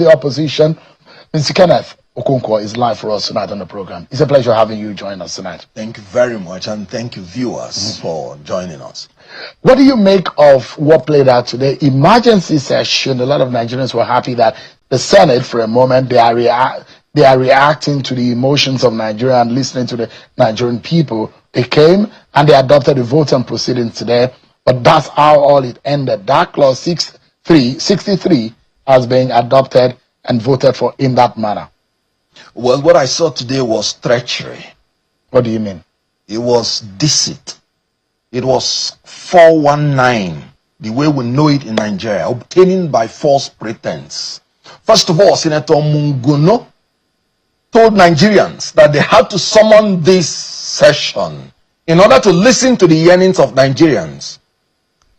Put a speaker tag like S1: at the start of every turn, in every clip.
S1: of the opposition, Mr. Kenneth Okonkwo, is live for us tonight on the program. It's a pleasure having you join us tonight.
S2: Thank you very much, and thank you, viewers, for joining us.
S1: What do you make of what played out today? Emergency session. A lot of Nigerians were happy that the Senate, for a moment, they are reacting to the emotions of Nigeria and listening to the Nigerian people. They came and they adopted the vote and proceedings today, but that's how all it ended. That clause 63 has been adopted and voted for in that manner.
S2: Well, what I saw today was treachery.
S1: What do you mean?
S2: It was deceit. It was 419, the way we know it in Nigeria, obtaining by false pretense. First of all, Senator Munguno told Nigerians that they had to summon this session in order to listen to the yearnings of Nigerians,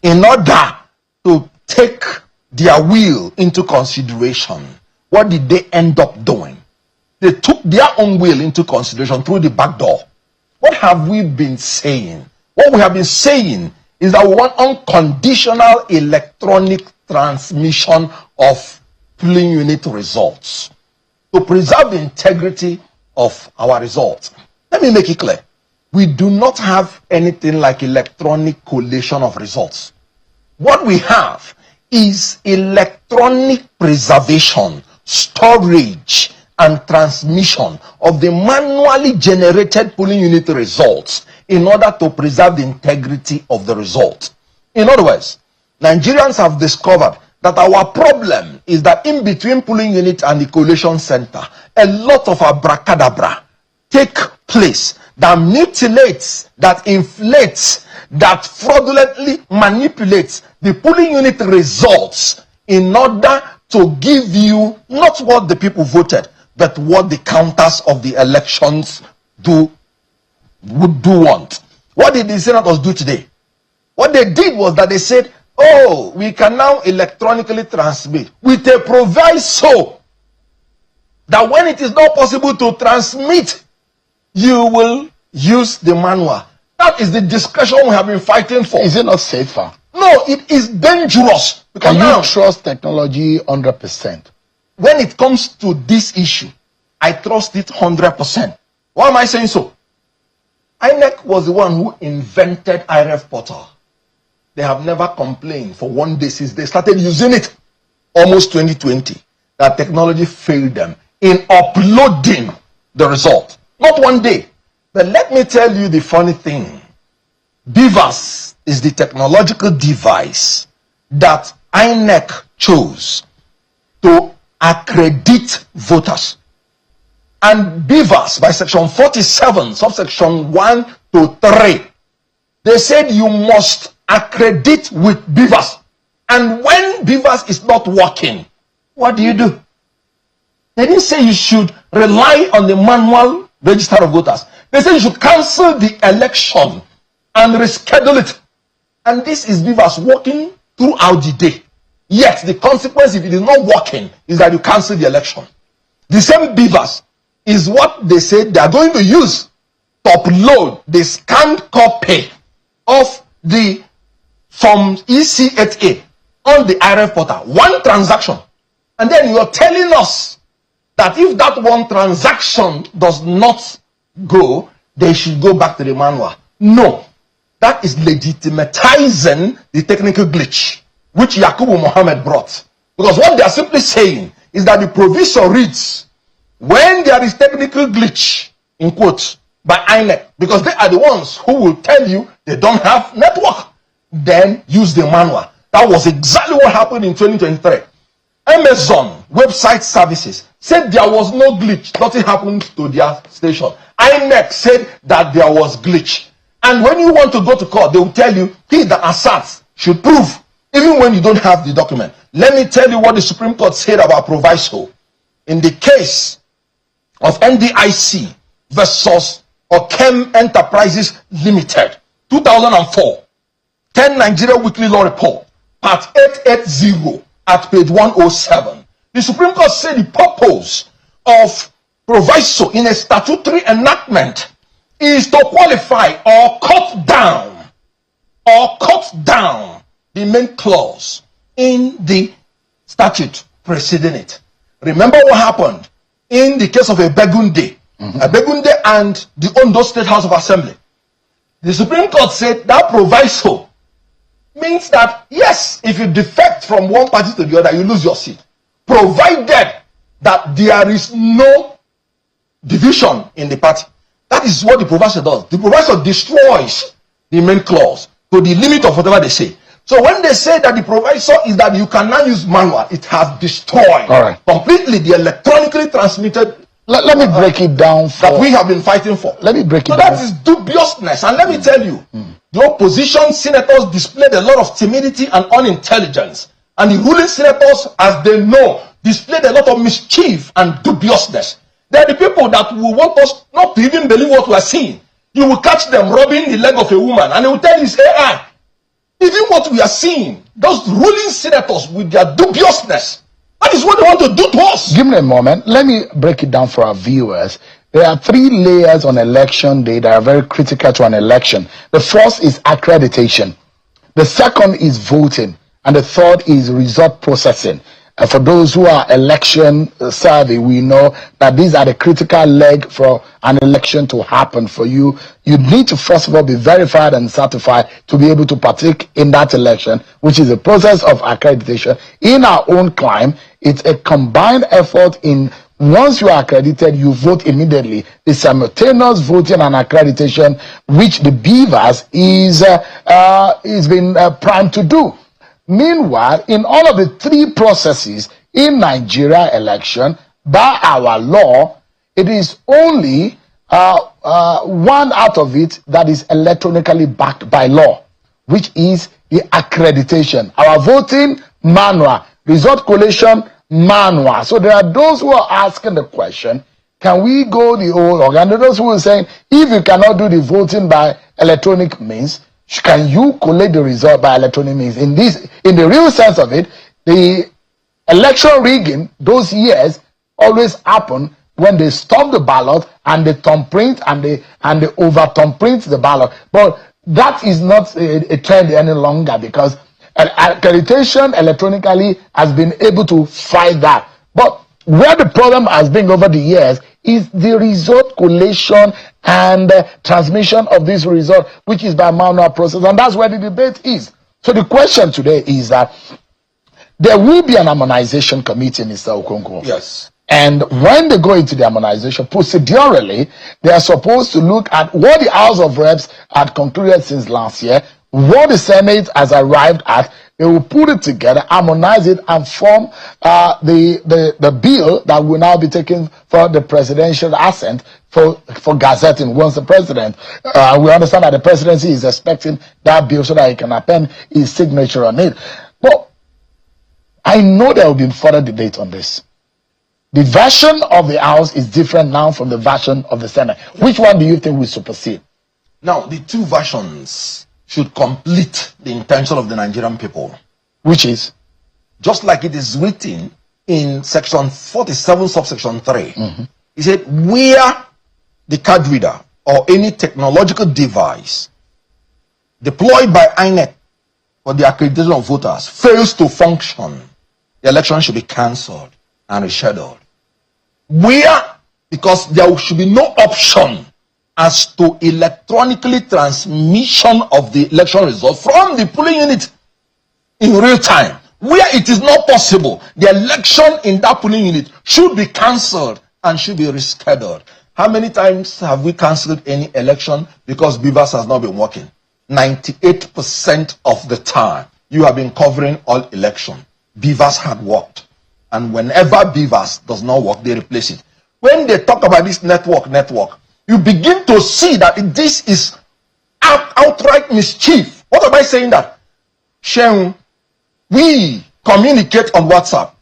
S2: in order to take their will into consideration. What did they end up doing? They took their own will into consideration through the back door. What have we been saying? What we have been saying is that we want unconditional electronic transmission of polling unit results to preserve the integrity of our results. Let me make it clear. We do not have anything like electronic collation of results. What we have is electronic preservation, storage, and transmission of the manually generated polling unit results in order to preserve the integrity of the result. In other words, Nigerians have discovered that our problem is that in between polling unit and the collation center, a lot of abracadabra take place that mutilates, that inflates, that fraudulently manipulates the polling unit results in order to give you not what the people voted, but what the counters of the elections would want. What did the senators do today? What they did was that they said, oh, we can now electronically transmit with a proviso that when it is not possible to transmit, you will use the manual. That is the discussion we have been fighting for.
S1: Is it not safer?
S2: No, it is dangerous.
S1: Can you trust technology 100%?
S2: When it comes to this issue, I trust it 100%. Why am I saying so? INEC was the one who invented IRF portal. They have never complained for one day since they started using it, almost 2020, that technology failed them in uploading the result. Not one day. But let me tell you the funny thing. BVAS is the technological device that INEC chose to accredit voters. And BVAS, by section 47, subsection 1 to 3, they said you must accredit with BVAS. And when BVAS is not working, what do? They didn't say you should rely on the manual register of voters. They said you should cancel the election and reschedule it. And this is BVAS working throughout the day. Yet the consequence, if it is not working, is that you cancel the election. The same BVAS is what they said they are going to use to upload the scanned copy of the Form EC8A on the IRF portal. One transaction. And then you are telling us that if that one transaction does not go, they should go back to the manual. No. That is legitimatizing the technical glitch which Yakubu Mohammed brought. Because what they are simply saying is that the provision reads, when there is technical glitch, in quotes, by INEC, because they are the ones who will tell you they don't have network, then use the manual. That was exactly what happened in 2023. Amazon Website Services said there was no glitch. Nothing happened to their station. INEC said that there was glitch. And when you want to go to court, they will tell you, he that asserts should prove, even when you don't have the document. Let me tell you what the Supreme Court said about proviso. In the case of NDIC versus Okem Enterprises Limited, 2004, 10 Nigeria Weekly Law Report, part 880 at page 107. The Supreme Court said the purpose of proviso in a statutory enactment is to qualify or cut down the main clause in the statute preceding it. Remember what happened in the case of a Begunde and the Ondo State House of Assembly. The Supreme Court said that proviso means that, yes, if you defect from one party to the other, you lose your seat, provided that there is no division in the party. That is what the proviso does. The proviso destroys the main clause to the limit of whatever they say. So when they say that the proviso is that you cannot use manual, it has destroyed completely the electronically transmitted.
S1: Let me break it down
S2: that we have been fighting for.
S1: Let me break it down.
S2: That is dubiousness. And let me tell you, the opposition senators displayed a lot of timidity and unintelligence. And the ruling senators, as they know, displayed a lot of mischief and dubiousness. They are the people that will want us not to even believe what we are seeing. You will catch them rubbing the leg of a woman and they will tell you it's AI. Even what we are seeing, those ruling senators with their dubiousness, that is what they want to do to us.
S1: Give me a moment. Let me break it down for our viewers. There are 3 layers on election day that are very critical to an election. The first is accreditation. The second is voting. And the third is result processing. For those who are election savvy, we know that these are the critical leg for an election to happen for you. You need to first of all be verified and certified to be able to partake in that election, which is a process of accreditation. In our own climb, it's a combined effort in once you are accredited, you vote immediately. The simultaneous voting and accreditation, which the Beavers is been primed to do. Meanwhile, in all of the 3 processes in Nigeria election, by our law, it is only 1 out of it that is electronically backed by law, which is the accreditation. Our voting manual, result collation manual. So there are those who are asking the question, can we go the old organ? There are those who are saying, if you cannot do the voting by electronic means, can you collect the result by electronic means? In the real sense of it, the election rigging, those years always happen when they stop the ballot and they thumbprint and they over thumbprint the ballot. But that is not a trend any longer because accreditation electronically has been able to fight that. But where the problem has been over the years is the result collation and transmission of this result, which is by manual process. And that's where the debate is. So the question today is that there will be an harmonization committee, Mr. Okonkwo.
S2: Yes.
S1: And when they go into the harmonization, procedurally, they are supposed to look at what the House of Reps had concluded since last year, what the Senate has arrived at. They will put it together, harmonize it, and form the bill that will now be taken for the presidential assent for gazetting once the president. We understand that the presidency is expecting that bill so that he can append his signature on it. But I know there will be further debate on this. The version of the House is different now from the version of the Senate. Which one do you think will supersede?
S2: Now, the 2 versions should complete the intention of the Nigerian people.
S1: Which is?
S2: Just like it is written in section 47, subsection 3. He said, where the card reader or any technological device deployed by INEC for the accreditation of voters fails to function, the election should be cancelled and rescheduled. Where, because there should be no option as to electronically transmission of the election result from the polling unit in real time. Where it is not possible, the election in that polling unit should be cancelled and should be rescheduled. How many times have we cancelled any election because Beavers has not been working? 98% of the time you have been covering all election. Beavers had worked. And whenever Beavers does not work, they replace it. When they talk about this network, you begin to see that this is outright mischief. What am I saying that? Shem, we communicate on WhatsApp.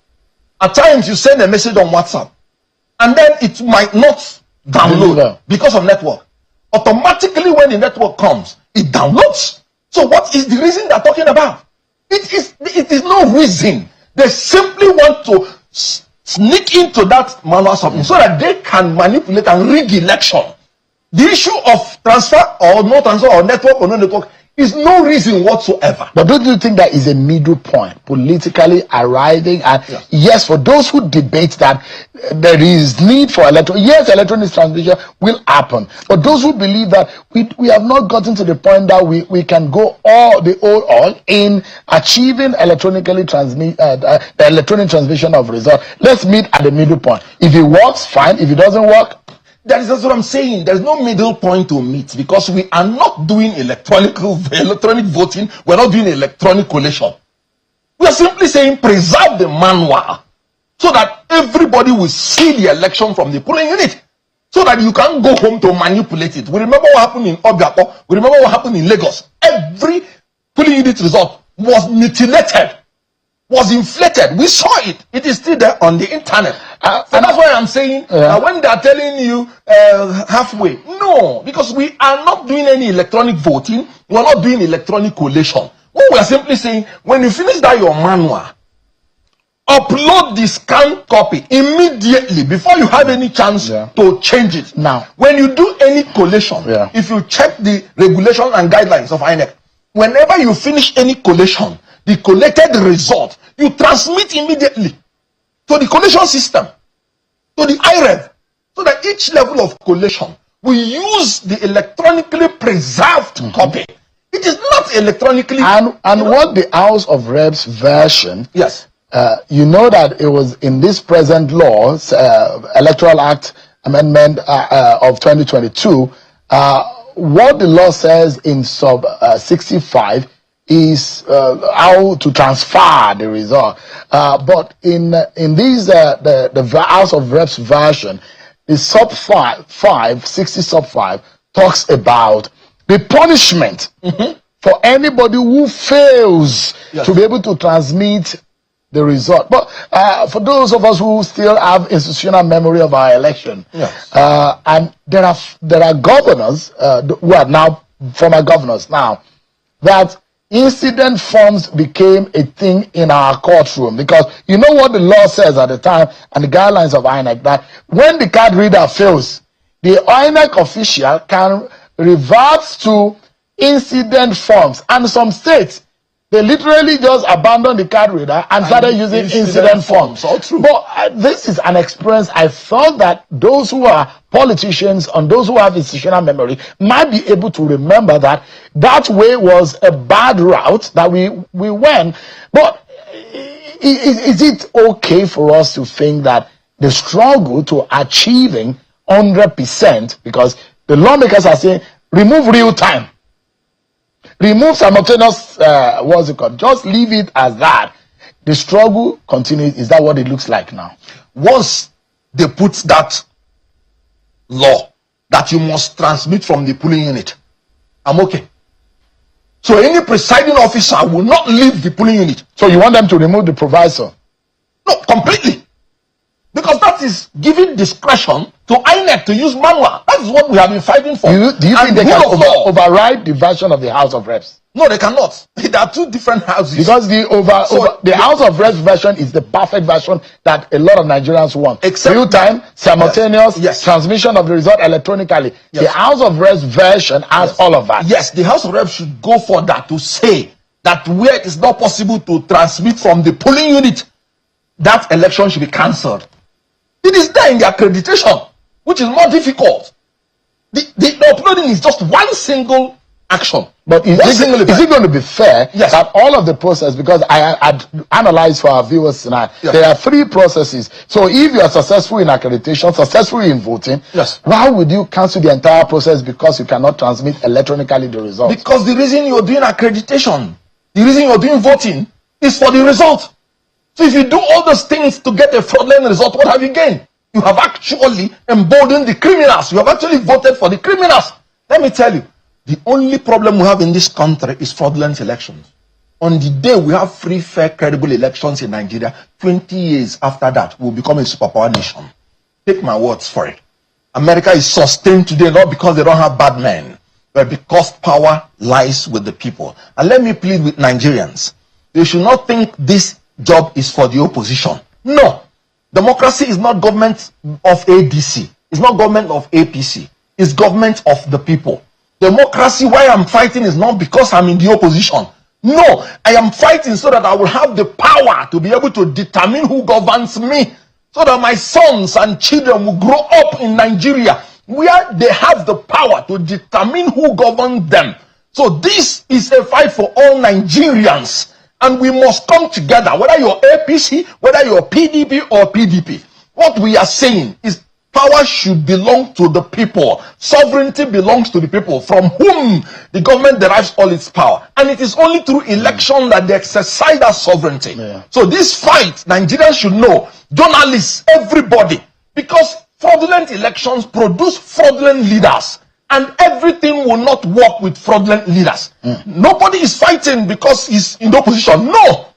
S2: At times you send a message on WhatsApp and then it might not download because of network. Automatically when the network comes, it downloads. So what is the reason they're talking about? It is no reason. They simply want to sneak into that manual something so that they can manipulate and rig election. The issue of transfer or no transfer or network or no network Is no reason whatsoever.
S1: But don't you think that is a middle point, politically arriving? And yes, for those who debate that there is need for electronic transmission will happen. But those who believe that we have not gotten to the point that we can go all in achieving electronic transmission of result. Let's meet at the middle point. If it works, fine. If it doesn't work,
S2: that's what I'm saying. There's no middle point to meet, because we are not doing electronic voting. We're not doing electronic collation. We are simply saying preserve the manual so that everybody will see the election from the polling unit, so that you can't go home to manipulate it. We remember what happened in Obiako. We remember what happened in Lagos. Every polling unit result was mutilated, was inflated. We saw it. It is still there on the internet. So that's why I'm saying when they are telling you halfway, no, because we are not doing any electronic voting. We are not doing electronic collation. What we are simply saying, when you finish that your manual, upload the scanned copy immediately before you have any chance to change it.
S1: Now,
S2: when you do any collation, if you check the regulation and guidelines of INEC, whenever you finish any collation, the collated result, you transmit immediately to the collation system, to the IREV, so that each level of collation will use the electronically preserved copy. It is not electronically.
S1: And what the House of Reps version, you know that it was in this present law, Electoral Act Amendment of 2022, what the law says in sub 65 is how to transfer the result. But in these the House of Reps version, the sub 60 sub 5 talks about the punishment for anybody who fails to be able to transmit the result. But for those of us who still have institutional memory of our election, and there are governors who are now former governors now, that incident forms became a thing in our courtroom, because you know what the law says at the time and the guidelines of INEC, that when the card reader fails, the INEC official can revert to incident forms, and some states they literally just abandoned the card reader and started using incident forms.
S2: All true.
S1: But this is an experience I felt that those who are politicians and those who have institutional memory might be able to remember that that way was a bad route that we went. But is it okay for us to think that the struggle to achieving 100%, because the lawmakers are saying remove real time, remove simultaneous, what's it called? Just leave it as that. The struggle continues. Is that what it looks like now?
S2: Once they put that law that you must transmit from the polling unit, I'm okay. So any presiding officer will not leave the polling unit.
S1: So you want them to remove the provisor?
S2: No, completely. Because that is giving discretion to INEC to use manual. That is what we have been fighting for.
S1: Do you think they can override the version of the House of Reps?
S2: No, they cannot. There are two different houses.
S1: Because the House of Reps version is the perfect version that a lot of Nigerians want. Real time, simultaneous, transmission of the result electronically. The House of Reps version has all of that.
S2: Yes, the House of Reps should go for that, to say that where it is not possible to transmit from the polling unit, that election should be cancelled. It is there in the accreditation, which is more difficult. The uploading is just one single action.
S1: But is it going to be fair that all of the process, because I had analyzed for our viewers tonight, there are three processes. So if you are successful in accreditation, successful in voting, why would you cancel the entire process because you cannot transmit electronically the results?
S2: Because the reason you're doing accreditation, the reason you're doing voting is for the result. So if you do all those things to get a fraudulent result, what have you gained? You have actually emboldened the criminals. You have actually voted for the criminals. Let me tell you, the only problem we have in this country is fraudulent elections. On the day we have free, fair, credible elections in Nigeria, 20 years after that, we'll become a superpower nation. Take my words for it. America is sustained today not because they don't have bad men, but because power lies with the people. And let me plead with Nigerians. They should not think this job is for the opposition. No. Democracy is not government of ADC. It's not government of APC. It's government of the people. Democracy, why I'm fighting is not because I'm in the opposition. No, I am fighting so that I will have the power to be able to determine who governs me, so that my sons and children will grow up in Nigeria where they have the power to determine who governs them. So this is a fight for all Nigerians, and we must come together, whether you're APC, whether you're PDP or PDP. What we are saying is power should belong to the people. Sovereignty belongs to the people, from whom the government derives all its power. And it is only through election that they exercise that sovereignty. Yeah. So this fight, Nigerians should know, journalists, everybody, because fraudulent elections produce fraudulent leaders. And everything will not work with fraudulent leaders. Nobody is fighting because he's in the opposition. No.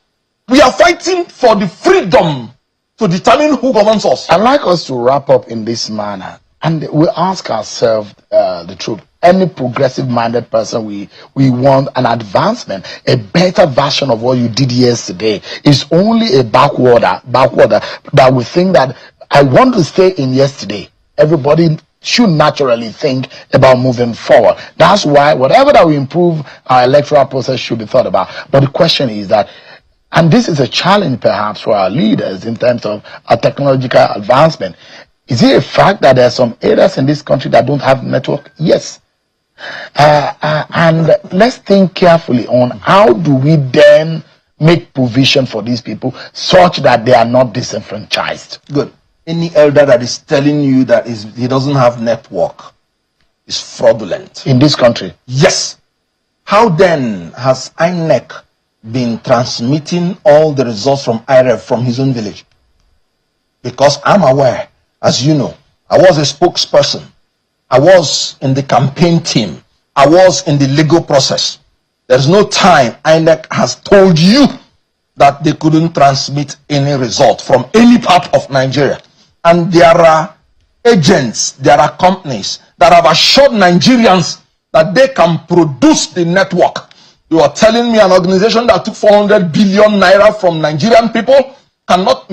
S2: We are fighting for the freedom to determine who governs us.
S1: I'd like us to wrap up in this manner, and we ask ourselves the truth. Any progressive-minded person, we want an advancement, a better version of what you did yesterday. Is only a backwater that we think that I want to stay in yesterday. Everybody should naturally think about moving forward. That's why whatever that we improve our electoral process should be thought about. But the question is that, and this is a challenge perhaps for our leaders in terms of a technological advancement, is it a fact that there are some areas in this country that don't have network? Yes. And let's think carefully on how do we then make provision for these people such that they are not disenfranchised.
S2: Good. Any elder that is telling you that he doesn't have network is fraudulent.
S1: In this country?
S2: Yes. How then has INEC been transmitting all the results from IREF from his own village? Because I'm aware, as you know, I was a spokesperson. I was in the campaign team. I was in the legal process. There's no time INEC has told you that they couldn't transmit any result from any part of Nigeria. And there are agents, there are companies that have assured Nigerians that they can produce the network. You are telling me an organization that took 400 billion naira from Nigerian people cannot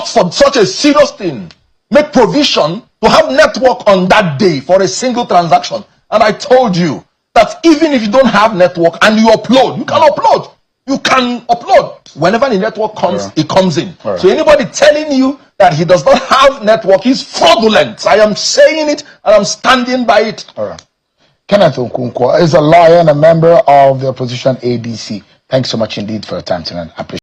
S2: for such a serious thing make provision to have network on that day for a single transaction. And I told you that even if you don't have network and you upload, you can upload. You can upload. Whenever the network comes, it comes in. So anybody telling you that he does not have network is fraudulent. I am saying it and I'm standing by it.
S1: All right. Kenneth Okonkwo is a lawyer and a member of the opposition ADC. Thanks so much indeed for your time tonight. I appreciate it.